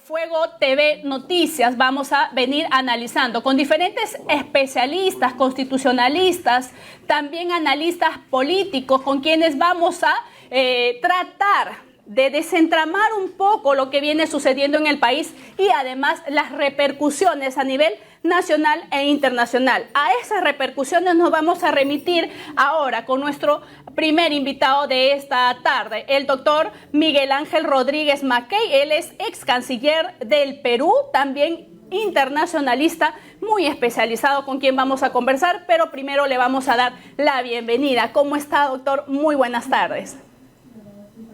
Fuego TV Noticias vamos a venir analizando con diferentes especialistas, constitucionalistas, también analistas políticos, con quienes vamos a tratar de desentramar un poco lo que viene sucediendo en el país y además las repercusiones a nivel nacional e internacional. A esas repercusiones nos vamos a remitir ahora con nuestro primer invitado de esta tarde, el doctor Miguel Ángel Rodríguez Mackey. Él es ex canciller del Perú, también internacionalista, muy especializado, con quien vamos a conversar, pero primero le vamos a dar la bienvenida. ¿Cómo está, doctor? Muy buenas tardes.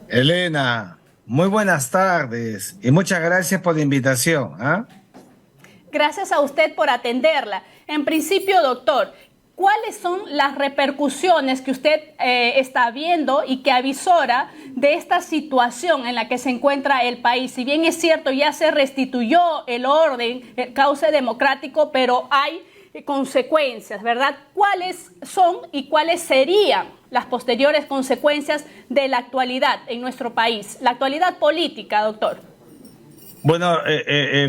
Elena, muy buenas tardes y muchas gracias por la invitación. Gracias a usted por atenderla. En principio, doctor, ¿cuáles son las repercusiones que usted está viendo y que avisora de esta situación en la que se encuentra el país? Si bien es cierto, ya se restituyó el orden, el cauce democrático, pero hay consecuencias, ¿verdad? ¿Cuáles son y cuáles serían las posteriores consecuencias de la actualidad en nuestro país? La actualidad política, doctor. Bueno,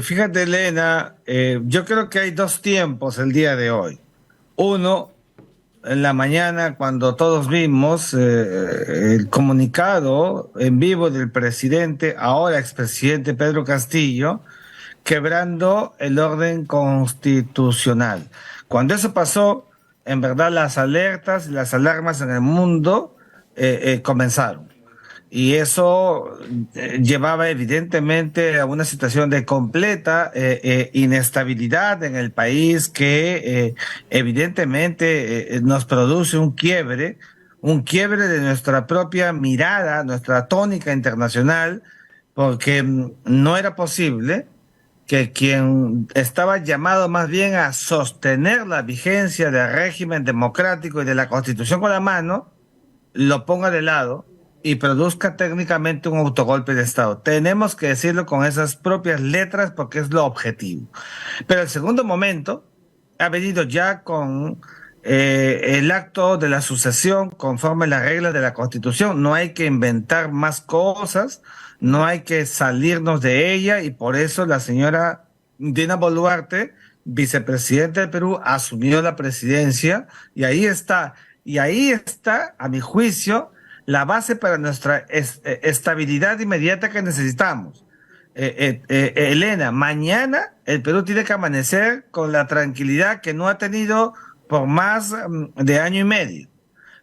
fíjate, Elena, yo creo que hay dos tiempos el día de hoy. Uno, en la mañana, cuando todos vimos el comunicado en vivo del presidente, ahora expresidente Pedro Castillo, quebrando el orden constitucional. Cuando eso pasó, en verdad las alertas y las alarmas en el mundo comenzaron. Y eso llevaba evidentemente a una situación de completa inestabilidad en el país que evidentemente nos produce un quiebre de nuestra propia mirada, nuestra tónica internacional, porque no era posible que quien estaba llamado más bien a sostener la vigencia del régimen democrático y de la Constitución con la mano, lo ponga de lado y produzca técnicamente un autogolpe de Estado. Tenemos que decirlo con esas propias letras porque es lo objetivo. Pero el segundo momento ha venido ya con el acto de la sucesión conforme las reglas de la Constitución. No hay que inventar más cosas, no hay que salirnos de ella, y por eso la señora Dina Boluarte, vicepresidenta del Perú, asumió la presidencia, y ahí está, a mi juicio, la base para nuestra estabilidad inmediata que necesitamos. Elena, mañana el Perú tiene que amanecer con la tranquilidad que no ha tenido por más de año y medio.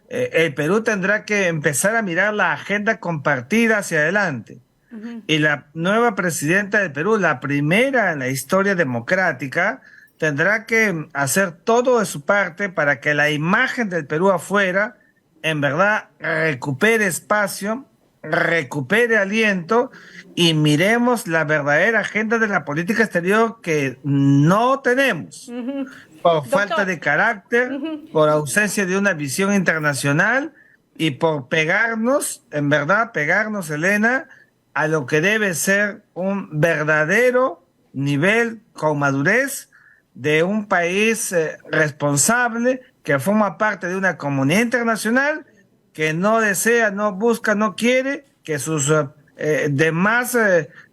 El Perú tendrá que empezar a mirar la agenda compartida hacia adelante. Y la nueva presidenta del Perú, la primera en la historia democrática, tendrá que hacer todo de su parte para que la imagen del Perú afuera en verdad recupere espacio, recupere aliento y miremos la verdadera agenda de la política exterior que no tenemos. Por falta de carácter, por ausencia de una visión internacional y por pegarnos, en verdad, Elena, a lo que debe ser un verdadero nivel con madurez de un país responsable que forma parte de una comunidad internacional que no desea, no busca, no quiere que sus demás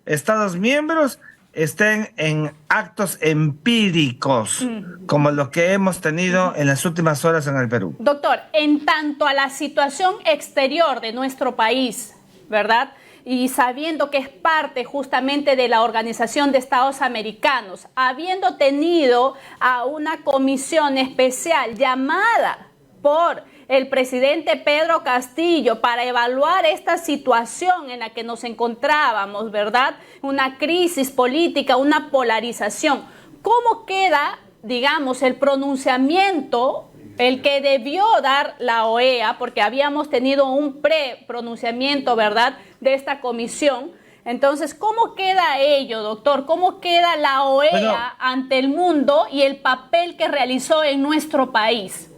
Estados miembros estén en actos empíricos como los que hemos tenido en las últimas horas en el Perú. Doctor, en tanto a la situación exterior de nuestro país, ¿verdad?, y sabiendo que es parte justamente de la Organización de Estados Americanos, habiendo tenido a una comisión especial llamada por el presidente Pedro Castillo para evaluar esta situación en la que nos encontrábamos, ¿verdad? Una crisis política, una polarización. ¿Cómo queda, digamos, el pronunciamiento, el que debió dar la OEA, porque habíamos tenido un pre-pronunciamiento, ¿verdad?, de esta comisión? Entonces, ¿cómo queda ello, doctor? ¿Cómo queda la OEA ante el mundo y el papel que realizó en nuestro país?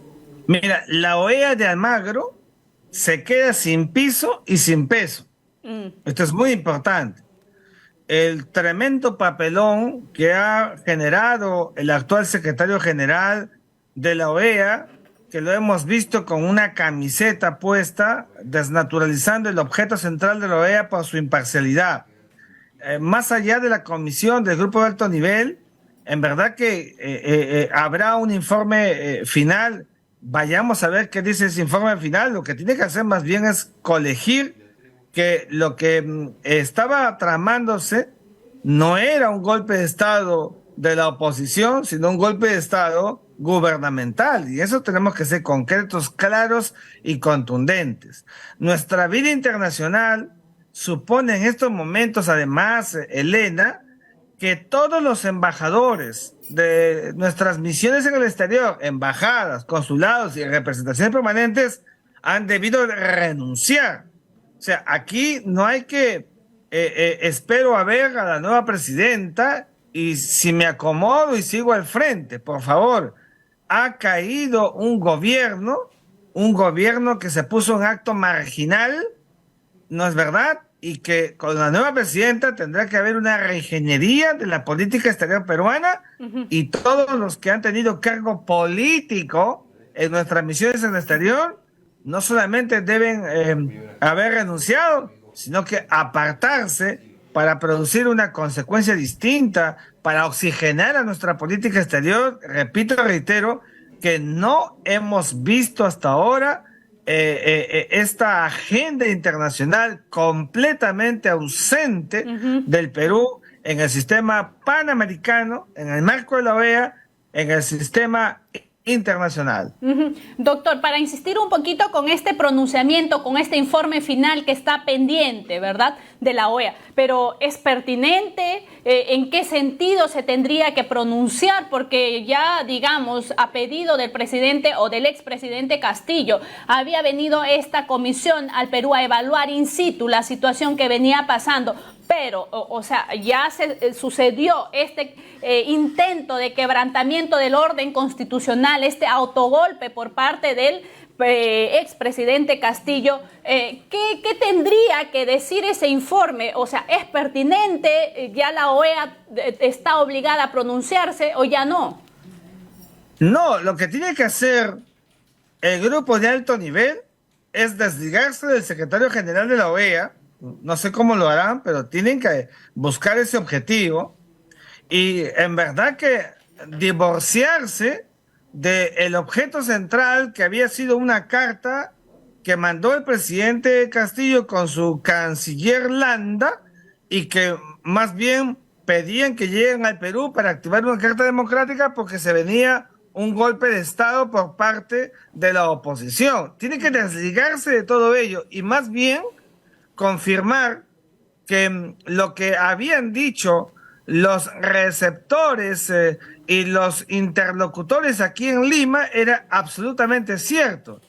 Mira, la OEA de Almagro se queda sin piso y sin peso. Esto es muy importante. El tremendo papelón que ha generado el actual secretario general de la OEA, que lo hemos visto con una camiseta puesta, desnaturalizando el objeto central de la OEA por su imparcialidad. más allá de la comisión del grupo de alto nivel, en verdad que habrá un informe final. Vayamos a ver qué dice ese informe final. Lo que tiene que hacer más bien es colegir que lo que estaba tramándose no era un golpe de Estado de la oposición, sino un golpe de Estado gubernamental. Y eso tenemos que ser concretos, claros y contundentes. Nuestra vida internacional supone en estos momentos, además, Elena, que todos los embajadores de nuestras misiones en el exterior, embajadas, consulados y representaciones permanentes, han debido renunciar. O sea, aquí no hay que, espero a ver a la nueva presidenta y si me acomodo y sigo al frente, por favor. Ha caído un gobierno que se puso en acto marginal, ¿no es verdad? Y que con la nueva presidenta tendrá que haber una reingeniería de la política exterior peruana y todos los que han tenido cargo político en nuestras misiones en el exterior no solamente deben haber renunciado, sino que apartarse para producir una consecuencia distinta, para oxigenar a nuestra política exterior. Repito, reitero, que no hemos visto hasta ahora esta agenda internacional completamente ausente del Perú en el sistema panamericano, en el marco de la OEA, en el sistema internacional. Doctor, para insistir un poquito con este pronunciamiento, con este informe final que está pendiente, ¿verdad?, de la OEA, pero ¿es pertinente? ¿En qué sentido se tendría que pronunciar? Porque ya, digamos, a pedido del presidente o del expresidente Castillo, había venido esta comisión al Perú a evaluar in situ la situación que venía pasando. Pero, o sea, ya se sucedió este intento de quebrantamiento del orden constitucional, este autogolpe por parte del expresidente Castillo. ¿Qué tendría que decir ese informe? O sea, ¿es pertinente? ¿Ya la OEA está obligada a pronunciarse o ya no? No, lo que tiene que hacer el grupo de alto nivel es desligarse del secretario general de la OEA. No sé cómo lo harán, pero tienen que buscar ese objetivo y en verdad que divorciarse del objeto central que había sido una carta que mandó el presidente Castillo con su canciller Landa y que más bien pedían que lleguen al Perú para activar una carta democrática porque se venía un golpe de Estado por parte de la oposición. Tiene que desligarse de todo ello y más bien confirmar que lo que habían dicho los receptores y los interlocutores aquí en Lima era absolutamente cierto,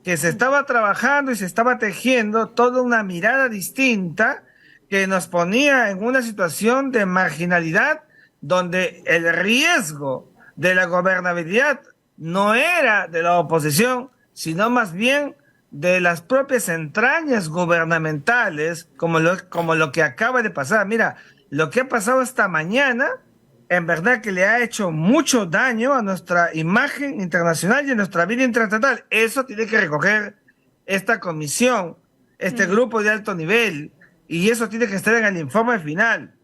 que se estaba trabajando y se estaba tejiendo toda una mirada distinta que nos ponía en una situación de marginalidad donde el riesgo de la gobernabilidad no era de la oposición, sino más bien de las propias entrañas gubernamentales, como lo que acaba de pasar. Mira, lo que ha pasado esta mañana, en verdad que le ha hecho mucho daño a nuestra imagen internacional y a nuestra vida internacional. Eso tiene que recoger esta comisión, este grupo de alto nivel, y eso tiene que estar en el informe final.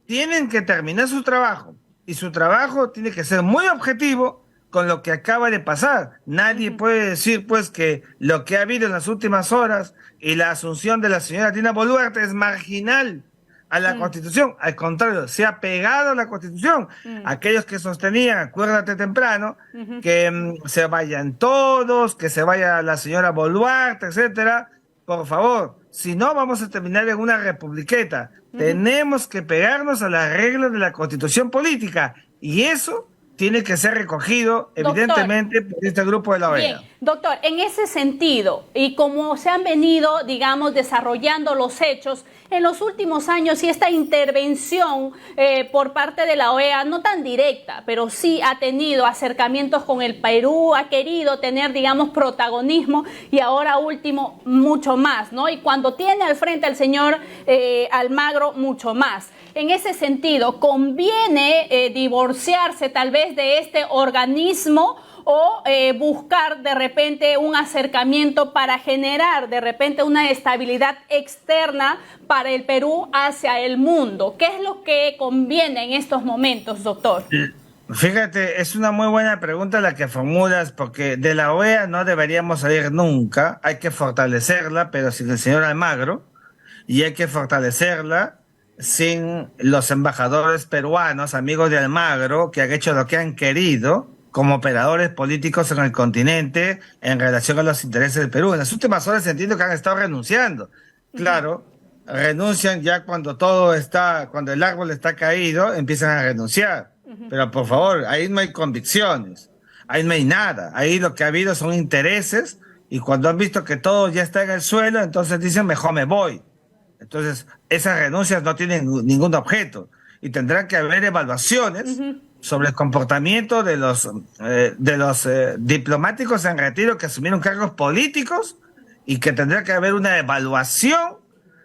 Tienen que terminar su trabajo, y su trabajo tiene que ser muy objetivo con lo que acaba de pasar. Nadie puede decir, pues, que lo que ha habido en las últimas horas y la asunción de la señora Dina Boluarte es marginal a la Constitución. Al contrario, se ha pegado a la Constitución. Aquellos que sostenían, acuérdate temprano, que se vayan todos, que se vaya la señora Boluarte, etcétera. Por favor, si no, vamos a terminar en una republiqueta. Tenemos que pegarnos a las reglas de la Constitución política. Y eso tiene que ser recogido, evidentemente, por este grupo de la OEA. Bien, doctor, en ese sentido, y como se han venido, digamos, desarrollando los hechos en los últimos años y esta intervención por parte de la OEA, no tan directa, pero sí ha tenido acercamientos con el Perú, ha querido tener, digamos, protagonismo y ahora último, mucho más, ¿no? Y cuando tiene al frente al señor Almagro, mucho más. en ese sentido, ¿conviene divorciarse tal vez de este organismo o buscar de repente un acercamiento para generar de repente una estabilidad externa para el Perú hacia el mundo? ¿Qué es lo que conviene en estos momentos, doctor? Fíjate, es una muy buena pregunta la que formulas, porque de la OEA no deberíamos salir nunca, hay que fortalecerla, pero sin el señor Almagro, y hay que fortalecerla sin los embajadores peruanos, amigos de Almagro, que han hecho lo que han querido como operadores políticos en el continente en relación a los intereses del Perú. En las últimas horas entiendo que han estado renunciando. Claro, renuncian ya cuando todo está, cuando el árbol está caído, empiezan a renunciar. Pero por favor, ahí no hay convicciones, ahí no hay nada, ahí lo que ha habido son intereses, y cuando han visto que todo ya está en el suelo, entonces dicen mejor me voy. Entonces esas renuncias no tienen ningún objeto y tendrán que haber evaluaciones sobre el comportamiento de los diplomáticos en retiro que asumieron cargos políticos, y que tendrá que haber una evaluación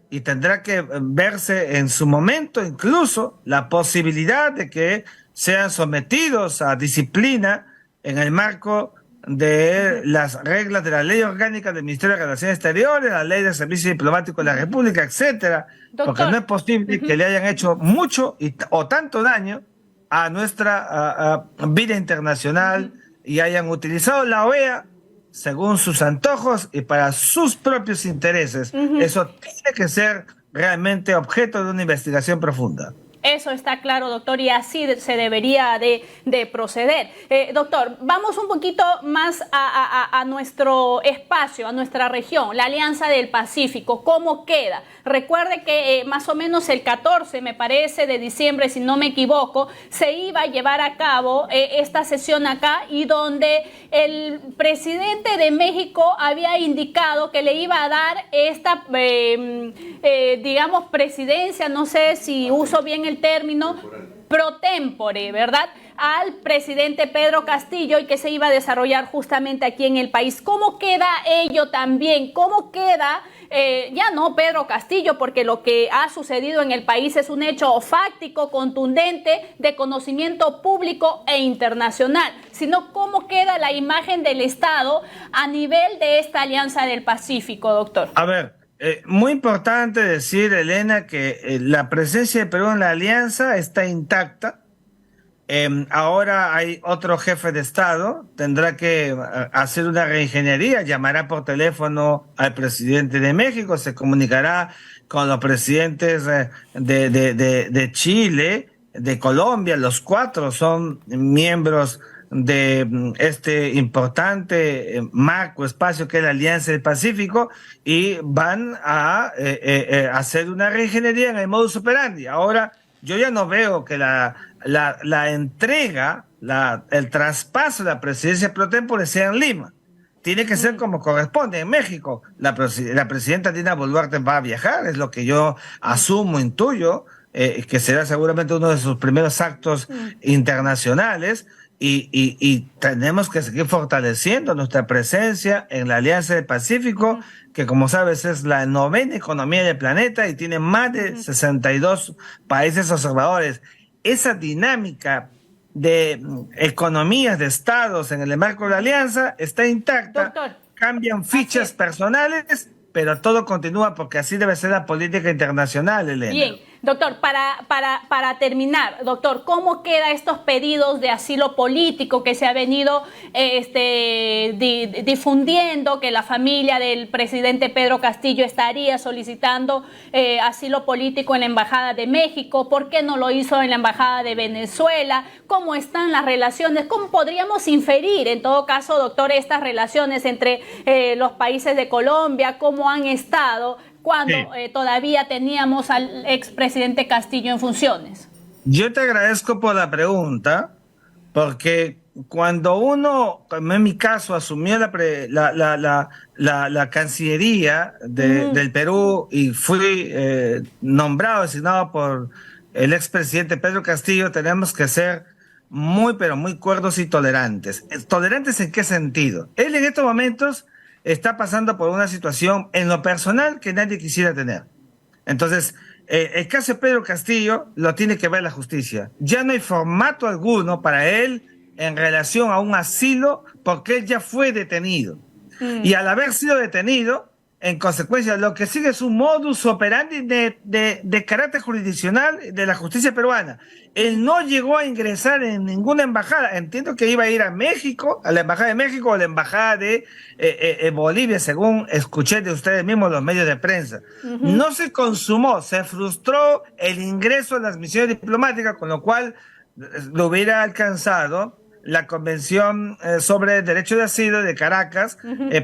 y tendrá que verse en su momento incluso la posibilidad de que sean sometidos a disciplina en el marco de las reglas de la ley orgánica del Ministerio de Relaciones Exteriores, la ley del Servicio Diplomático de la República, etcétera, porque no es posible que le hayan hecho mucho o tanto daño a nuestra vida internacional y hayan utilizado la OEA según sus antojos y para sus propios intereses. Eso tiene que ser realmente objeto de una investigación profunda. Eso está claro, doctor, y así se debería de proceder. Doctor, vamos un poquito más a nuestro espacio, a nuestra región, la Alianza del Pacífico. ¿Cómo queda? Recuerde que más o menos el 14, me parece, de diciembre, si no me equivoco, se iba a llevar a cabo esta sesión acá, y donde el presidente de México había indicado que le iba a dar esta, digamos, presidencia, no sé si uso bien el término, pro tempore, ¿verdad?, al presidente Pedro Castillo, y que se iba a desarrollar justamente aquí en el país. ¿Cómo queda ello también? ¿Cómo queda, ya no Pedro Castillo, porque lo que ha sucedido en el país es un hecho fáctico, contundente, de conocimiento público e internacional, sino cómo queda la imagen del Estado a nivel de esta Alianza del Pacífico, doctor? A ver, muy importante decir, Elena, que la presencia de Perú en la alianza está intacta. Ahora hay otro jefe de Estado, tendrá que hacer una reingeniería, llamará por teléfono al presidente de México, se comunicará con los presidentes de Chile, de Colombia. Los cuatro son miembros de este importante marco, espacio que es la Alianza del Pacífico, y van a hacer una reingeniería en el modus operandi. Ahora, yo ya no veo que la entrega, el traspaso de la presidencia pro tempore sea en Lima. Tiene que ser como corresponde. En México, la presidenta Dina Boluarte va a viajar, es lo que yo asumo, intuyo, que será seguramente uno de sus primeros actos internacionales. Y tenemos que seguir fortaleciendo nuestra presencia en la Alianza del Pacífico, que como sabes es la 9ª economía del planeta y tiene más de 62 países observadores. Esa dinámica de economías de estados en el marco de la alianza está intacta. Doctor, cambian fichas personales, pero todo continúa, porque así debe ser la política internacional, Elena. Bien, doctor, para terminar, doctor, ¿cómo quedan estos pedidos de asilo político que se ha venido difundiendo, que la familia del presidente Pedro Castillo estaría solicitando asilo político en la Embajada de México? ¿Por qué no lo hizo en la Embajada de Venezuela? ¿Cómo están las relaciones? ¿Cómo podríamos inferir, en todo caso, doctor, estas relaciones entre los países de Colombia? ¿Cómo han estado cuando todavía teníamos al expresidente Castillo en funciones? Yo te agradezco por la pregunta, porque cuando uno, como en mi caso, asumió la Cancillería del Perú y fui nombrado, designado por el expresidente Pedro Castillo, tenemos que ser muy, pero muy cuerdos y tolerantes. ¿Tolerantes en qué sentido? Él en estos momentos está pasando por una situación en lo personal que nadie quisiera tener. Entonces, el caso de Pedro Castillo lo tiene que ver la justicia. Ya no hay formato alguno para él en relación a un asilo porque él ya fue detenido. Y al haber sido detenido, en consecuencia, lo que sigue es un modus operandi de carácter jurisdiccional de la justicia peruana. Él no llegó a ingresar en ninguna embajada. Entiendo que iba a ir a México, a la embajada de México o a la embajada de Bolivia, según escuché de ustedes mismos los medios de prensa. No se consumó, se frustró el ingreso a las misiones diplomáticas, con lo cual lo hubiera alcanzado la Convención sobre Derecho de Asilo de Caracas,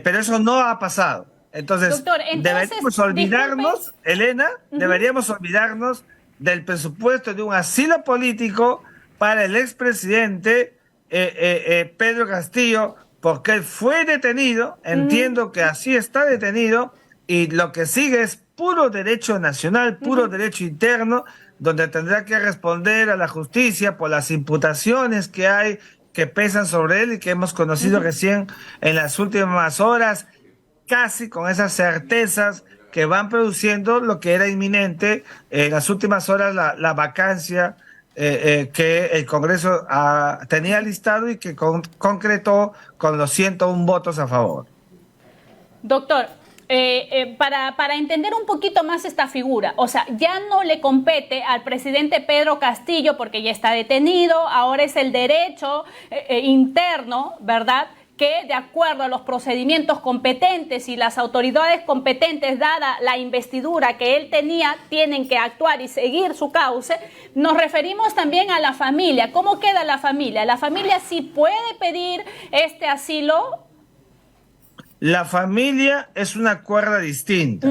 pero eso no ha pasado. Entonces, Doctor, deberíamos olvidarnos, disculpe. Elena, deberíamos olvidarnos del presupuesto de un asilo político para el expresidente Pedro Castillo, porque él fue detenido, entiendo que así está detenido, y lo que sigue es puro derecho nacional, puro derecho interno, donde tendrá que responder a la justicia por las imputaciones que hay, que pesan sobre él y que hemos conocido recién en las últimas horas, casi con esas certezas que van produciendo lo que era inminente en las últimas horas, la vacancia que el Congreso tenía listado y que concretó con los 101 votos a favor. Doctor, para entender un poquito más esta figura, o sea, ya no le compete al presidente Pedro Castillo porque ya está detenido, ahora es el derecho interno, ¿verdad?, que de acuerdo a los procedimientos competentes y las autoridades competentes, dada la investidura que él tenía, tienen que actuar y seguir su cauce. Nos referimos también a la familia. ¿Cómo queda la familia? ¿La familia sí puede pedir este asilo? La familia es una cuerda distinta.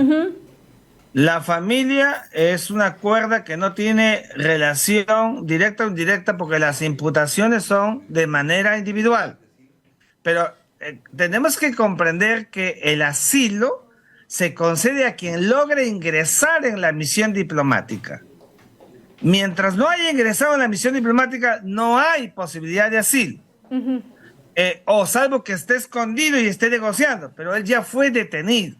La familia es una cuerda que no tiene relación directa o indirecta porque las imputaciones son de manera individual. Pero tenemos que comprender que el asilo se concede a quien logre ingresar en la misión diplomática. Mientras no haya ingresado en la misión diplomática, no hay posibilidad de asilo. O salvo que esté escondido y esté negociando, pero él ya fue detenido.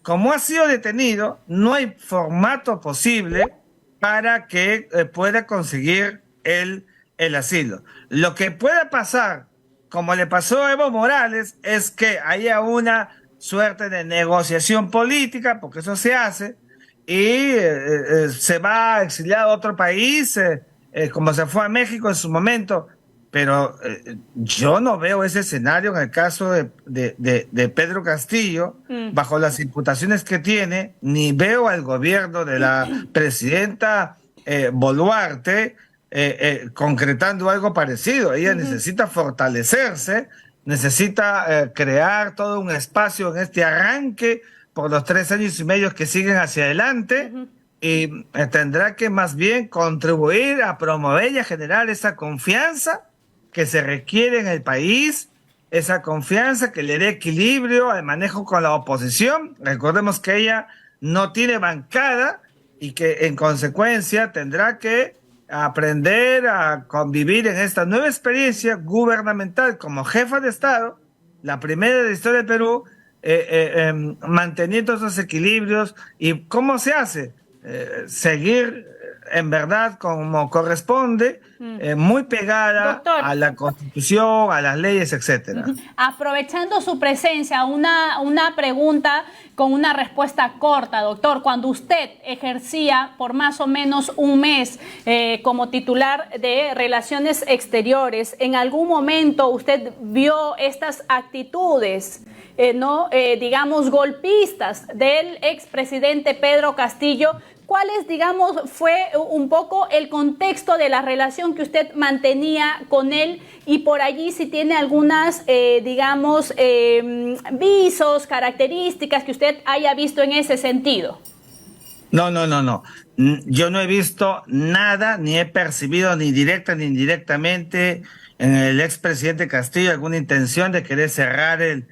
Como ha sido detenido, no hay formato posible para que pueda conseguir el asilo. Lo que pueda pasar, como le pasó a Evo Morales, es que haya una suerte de negociación política, porque eso se hace, y se va exiliado a otro país, como se fue a México en su momento. Pero yo no veo ese escenario en el caso de Pedro Castillo, bajo las imputaciones que tiene, ni veo al gobierno de la presidenta Boluarte concretando algo parecido. Ella necesita fortalecerse, necesita crear todo un espacio en este arranque por los 3 años y medio que siguen hacia adelante, y tendrá que más bien contribuir a promover y a generar esa confianza que se requiere en el país, esa confianza que le dé equilibrio al manejo con la oposición. Recordemos que ella no tiene bancada y que en consecuencia tendrá que aprender a convivir en esta nueva experiencia gubernamental como jefa de Estado, la primera de la historia del Perú, manteniendo esos equilibrios. ¿Y cómo se hace? Seguir en verdad como corresponde, muy pegada, doctor, a la Constitución, a las leyes, etcétera. Aprovechando su presencia, una pregunta con una respuesta corta, doctor. Cuando usted ejercía por más o menos un mes como titular de Relaciones Exteriores, ¿en algún momento usted vio estas actitudes, digamos, golpistas del expresidente Pedro Castillo? ¿Cuál es, digamos, fue un poco el contexto de la relación que usted mantenía con él? Y por allí si tiene algunas, digamos, visos, características que usted haya visto en ese sentido. No. Yo no he visto nada, ni he percibido ni directa ni indirectamente en el expresidente Castillo alguna intención de querer cerrar el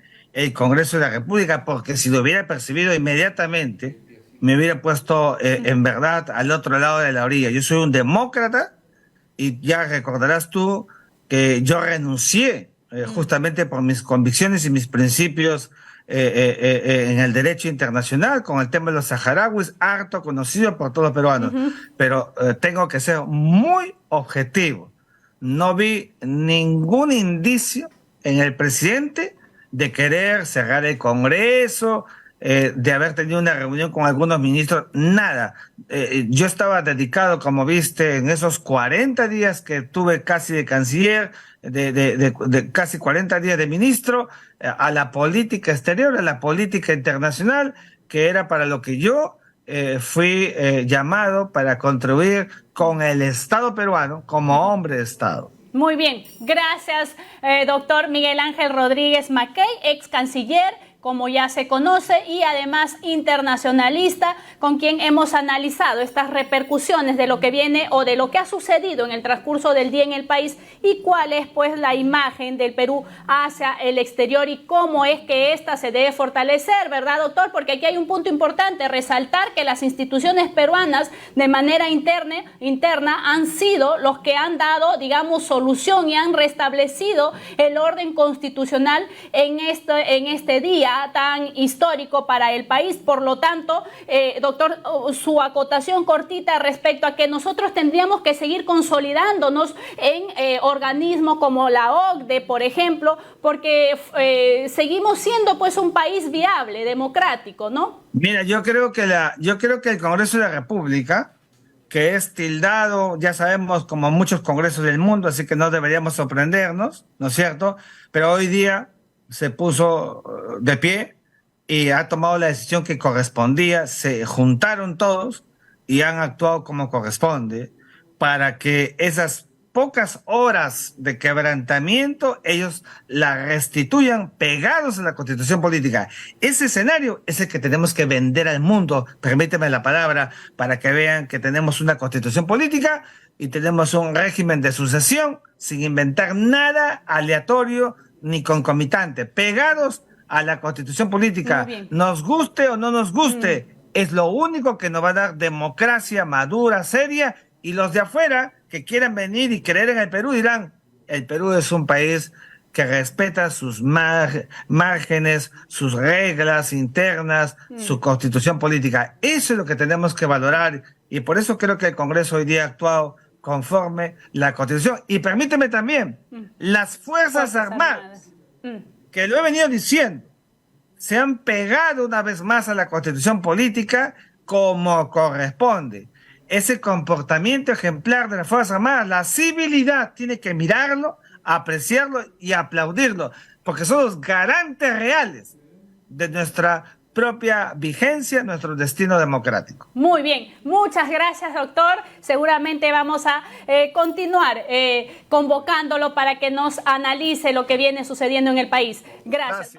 Congreso de la República, porque si lo hubiera percibido inmediatamente, me hubiera puesto en verdad al otro lado de la orilla. Yo soy un demócrata y ya recordarás tú que yo renuncié justamente por mis convicciones y mis principios en el derecho internacional con el tema de los saharauis, harto conocido por todos los peruanos. Pero tengo que ser muy objetivo. No vi ningún indicio en el presidente de querer cerrar el Congreso, de haber tenido una reunión con algunos ministros, nada. Yo estaba dedicado, como viste, en esos 40 días que tuve casi de canciller, de casi 40 días de ministro, a la política exterior, a la política internacional, que era para lo que yo fui llamado para contribuir con el Estado peruano como hombre de Estado. Muy bien, gracias, doctor Miguel Ángel Rodríguez Mackey, ex canciller, como ya se conoce, y además internacionalista, con quien hemos analizado estas repercusiones de lo que viene o de lo que ha sucedido en el transcurso del día en el país y cuál es pues la imagen del Perú hacia el exterior y cómo es que ésta se debe fortalecer, ¿verdad, doctor? Porque aquí hay un punto importante, resaltar que las instituciones peruanas de manera interna han sido los que han dado, digamos, solución y han restablecido el orden constitucional en este día tan histórico para el país. Por lo tanto, doctor, su acotación cortita respecto a que nosotros tendríamos que seguir consolidándonos en organismos como la OCDE, por ejemplo, porque seguimos siendo pues un país viable, democrático, ¿no? Mira, yo creo que el Congreso de la República, que es tildado, ya sabemos, como muchos congresos del mundo, así que no deberíamos sorprendernos, ¿no es cierto? Pero hoy día se puso de pie y ha tomado la decisión que correspondía, se juntaron todos y han actuado como corresponde para que esas pocas horas de quebrantamiento ellos la restituyan pegados a la Constitución política. Ese escenario es el que tenemos que vender al mundo, permíteme la palabra, para que vean que tenemos una Constitución política y tenemos un régimen de sucesión sin inventar nada aleatorio ni concomitante, pegados a la Constitución política, nos guste o no nos guste, es lo único que nos va a dar democracia madura, seria, y los de afuera que quieran venir y creer en el Perú dirán, el Perú es un país que respeta sus márgenes, sus reglas internas, su Constitución política. Eso es lo que tenemos que valorar, y por eso creo que el Congreso hoy día ha actuado conforme la Constitución. Y permíteme también, las Fuerzas Armadas, que lo he venido diciendo, se han pegado una vez más a la Constitución política como corresponde. Ese comportamiento ejemplar de las Fuerzas Armadas, la civilidad tiene que mirarlo, apreciarlo y aplaudirlo, porque son los garantes reales de nuestra propia vigencia, nuestro destino democrático. Muy bien, muchas gracias, doctor. Seguramente vamos a continuar convocándolo para que nos analice lo que viene sucediendo en el país. Gracias.